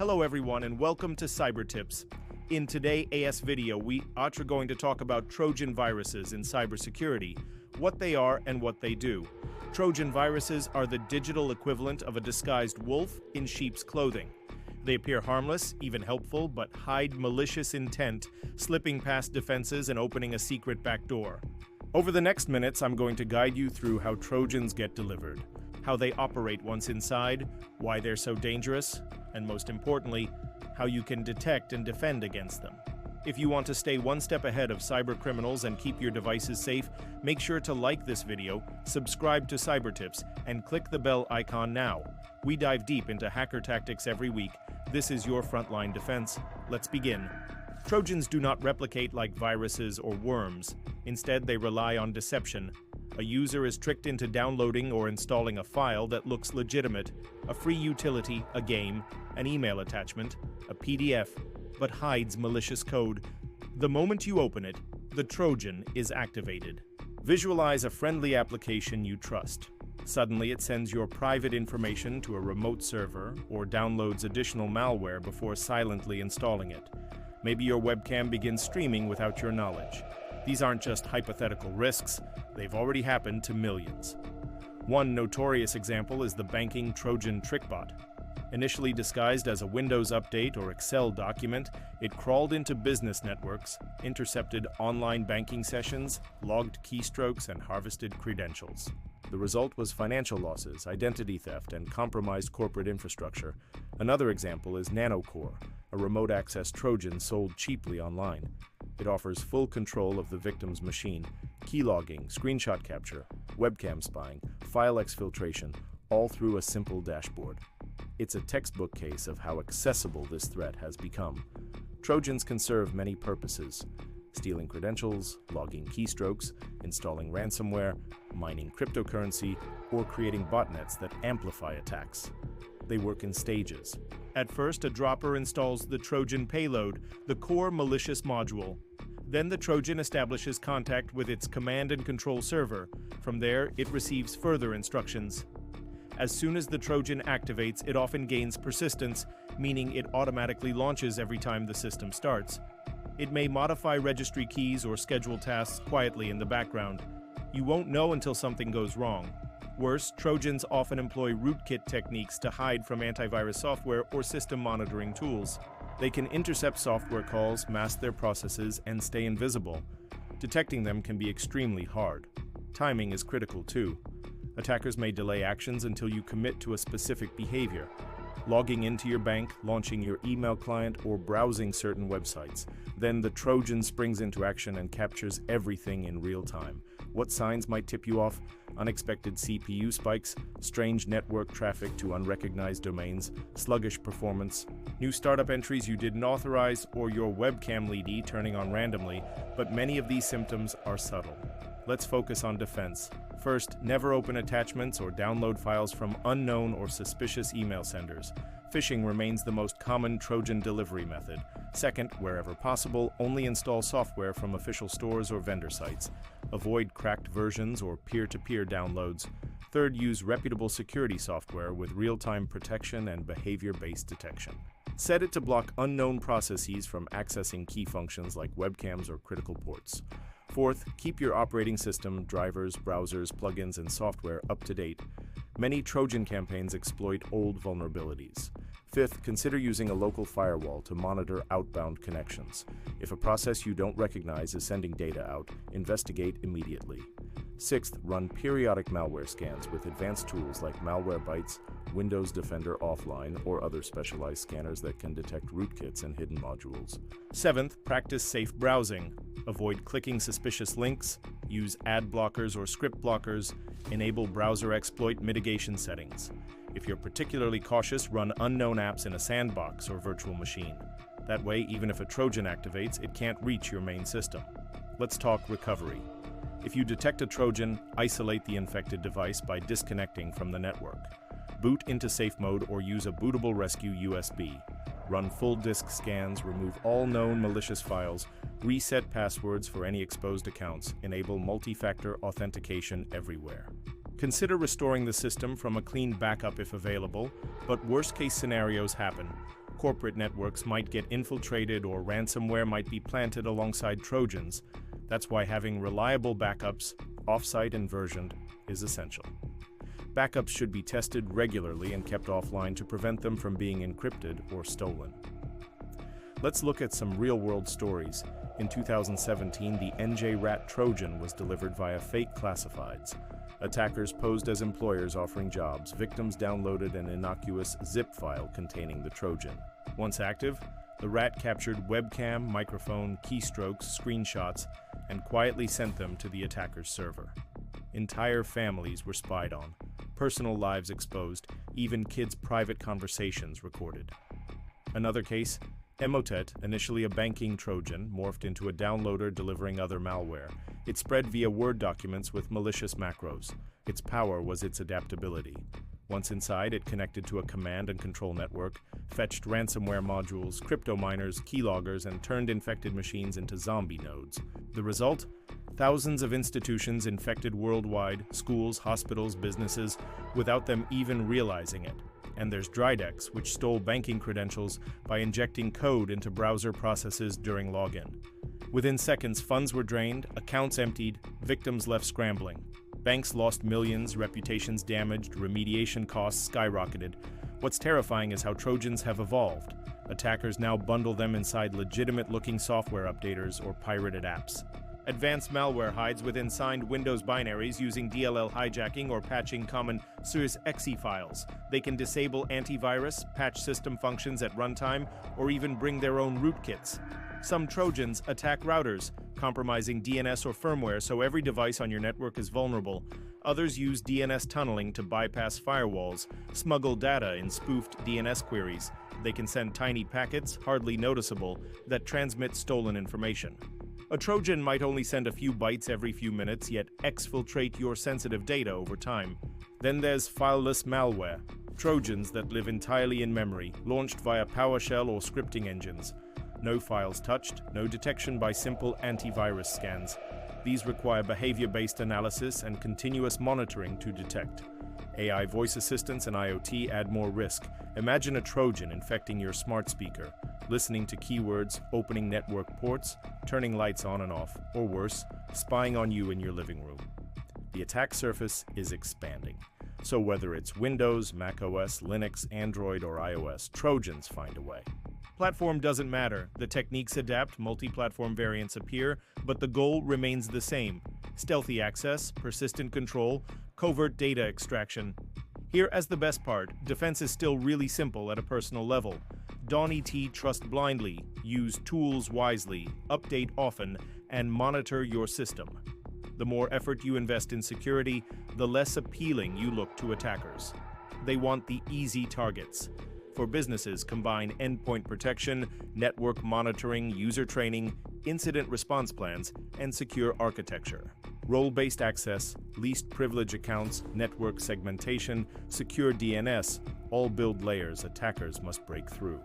Hello everyone and welcome to Cibertips. In today's AS video, we are going to talk about Trojan viruses in cybersecurity, what they are and what they do. Trojan viruses are the digital equivalent of a disguised wolf in sheep's clothing. They appear harmless, even helpful, but hide malicious intent, slipping past defenses and opening a secret backdoor. Over the next minutes, I'm going to guide you through how Trojans get delivered, how they operate once inside, why they're so dangerous, and most importantly, how you can detect and defend against them. If you want to stay one step ahead of cyber criminals and keep your devices safe, make sure to like this video, subscribe to Cibertips, and click the bell icon now. We dive deep into hacker tactics every week. This is your frontline defense. Let's begin. Trojans do not replicate like viruses or worms. Instead, they rely on deception. A user is tricked into downloading or installing a file that looks legitimate, a free utility, a game, an email attachment, a PDF, but hides malicious code. The moment you open it, the Trojan is activated. Visualize a friendly application you trust. Suddenly, it sends your private information to a remote server or downloads additional malware before silently installing it. Maybe your webcam begins streaming without your knowledge. These aren't just hypothetical risks, they've already happened to millions. One notorious example is the banking Trojan TrickBot. Initially disguised as a Windows update or Excel document, it crawled into business networks, intercepted online banking sessions, logged keystrokes, and harvested credentials. The result was financial losses, identity theft, and compromised corporate infrastructure. Another example is NanoCore, a remote access Trojan sold cheaply online. It offers full control of the victim's machine, keylogging, screenshot capture, webcam spying, file exfiltration, all through a simple dashboard. It's a textbook case of how accessible this threat has become. Trojans can serve many purposes: stealing credentials, logging keystrokes, installing ransomware, mining cryptocurrency, or creating botnets that amplify attacks. They work in stages. At first, a dropper installs the Trojan payload, the core malicious module. Then the Trojan establishes contact with its command and control server. From there, it receives further instructions. As soon as the Trojan activates, it often gains persistence, meaning it automatically launches every time the system starts. It may modify registry keys or schedule tasks quietly in the background. You won't know until something goes wrong. Worse, Trojans often employ rootkit techniques to hide from antivirus software or system monitoring tools. They can intercept software calls, mask their processes, and stay invisible. Detecting them can be extremely hard. Timing is critical too. Attackers may delay actions until you commit to a specific behavior. Logging into your bank, launching your email client, or browsing certain websites. Then the Trojan springs into action and captures everything in real time. What signs might tip you off? Unexpected CPU spikes, strange network traffic to unrecognized domains, sluggish performance, new startup entries you didn't authorize, or your webcam LED turning on randomly, but many of these symptoms are subtle. Let's focus on defense. First, never open attachments or download files from unknown or suspicious email senders. Phishing remains the most common Trojan delivery method. Second, wherever possible, only install software from official stores or vendor sites. Avoid cracked versions or peer-to-peer downloads. Third, use reputable security software with real-time protection and behavior-based detection. Set it to block unknown processes from accessing key functions like webcams or critical ports. Fourth, keep your operating system, drivers, browsers, plugins, and software up to date. Many Trojan campaigns exploit old vulnerabilities. Fifth, consider using a local firewall to monitor outbound connections. If a process you don't recognize is sending data out, investigate immediately. Sixth, run periodic malware scans with advanced tools like Malwarebytes, Windows Defender Offline, or other specialized scanners that can detect rootkits and hidden modules. Seventh, practice safe browsing. Avoid clicking suspicious links, use ad blockers or script blockers, enable browser exploit mitigation settings. If you're particularly cautious, run unknown apps in a sandbox or virtual machine. That way, even if a Trojan activates, it can't reach your main system. Let's talk recovery. If you detect a Trojan, isolate the infected device by disconnecting from the network. Boot into safe mode or use a bootable rescue USB. Run full disk scans, remove all known malicious files, reset passwords for any exposed accounts, enable multi-factor authentication everywhere. Consider restoring the system from a clean backup if available, but worst-case scenarios happen. Corporate networks might get infiltrated or ransomware might be planted alongside Trojans. That's why having reliable backups, offsite and versioned, is essential. Backups should be tested regularly and kept offline to prevent them from being encrypted or stolen. Let's look at some real-world stories. In 2017, the NJ-Rat Trojan was delivered via fake classifieds. Attackers posed as employers offering jobs. Victims downloaded an innocuous zip file containing the Trojan. Once active, the rat captured webcam, microphone, keystrokes, screenshots, and quietly sent them to the attacker's server. Entire families were spied on, personal lives exposed, even kids' private conversations recorded. Another case, Emotet, initially a banking Trojan, morphed into a downloader delivering other malware. It spread via Word documents with malicious macros. Its power was its adaptability. Once inside, it connected to a command and control network, fetched ransomware modules, crypto miners, keyloggers, and turned infected machines into zombie nodes. The result? Thousands of institutions infected worldwide, schools, hospitals, businesses, without them even realizing it. And there's Drydex, which stole banking credentials by injecting code into browser processes during login. Within seconds, funds were drained, accounts emptied, victims left scrambling. Banks lost millions, reputations damaged, remediation costs skyrocketed. What's terrifying is how Trojans have evolved. Attackers now bundle them inside legitimate-looking software updaters or pirated apps. Advanced malware hides within signed Windows binaries using DLL hijacking or patching common ciberseguridad files. They can disable antivirus, patch system functions at runtime, or even bring their own rootkits. Some Trojans attack routers, compromising DNS or firmware so every device on your network is vulnerable. Others use DNS tunneling to bypass firewalls, smuggle data in spoofed DNS queries. They can send tiny packets, hardly noticeable, that transmit stolen information. A Trojan might only send a few bytes every few minutes, yet exfiltrate your sensitive data over time. Then there's fileless malware, Trojans that live entirely in memory, launched via PowerShell or scripting engines. No files touched, no detection by simple antivirus scans. These require behavior-based analysis and continuous monitoring to detect. AI voice assistants and IoT add more risk. Imagine a Trojan infecting your smart speaker, listening to keywords, opening network ports, turning lights on and off, or worse, spying on you in your living room. The attack surface is expanding. So whether it's Windows, macOS, Linux, Android, or iOS, Trojans find a way. Platform doesn't matter. The techniques adapt, multi-platform variants appear, but the goal remains the same. Stealthy access, persistent control, covert data extraction. Here as the best part, defense is still really simple at a personal level. Dawn.et trust blindly, use tools wisely, update often, and monitor your system. The more effort you invest in security, the less appealing you look to attackers. They want the easy targets. For businesses, combine endpoint protection, network monitoring, user training, incident response plans, and secure architecture. Role-based access, least privilege accounts, network segmentation, secure DNS, all build layers attackers must break through.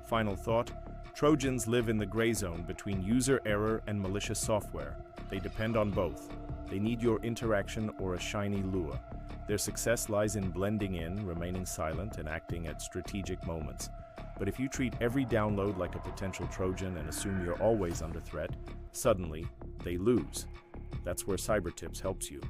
Final thought, Trojans live in the gray zone between user error and malicious software. They depend on both. They need your interaction or a shiny lure. Their success lies in blending in, remaining silent, and acting at strategic moments. But if you treat every download like a potential Trojan and assume you're always under threat, suddenly they lose. That's where Cibertips helps you.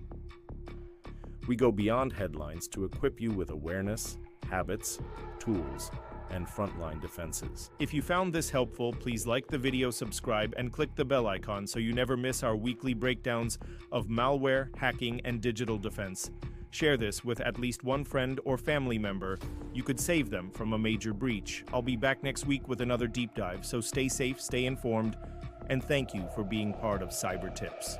We go beyond headlines to equip you with awareness, habits, tools, and frontline defenses. If you found this helpful, please like the video, subscribe, and click the bell icon so you never miss our weekly breakdowns of malware, hacking, and digital defense. Share this with at least one friend or family member. You could save them from a major breach. I'll be back next week with another deep dive, so stay safe, stay informed, and thank you for being part of Cibertips.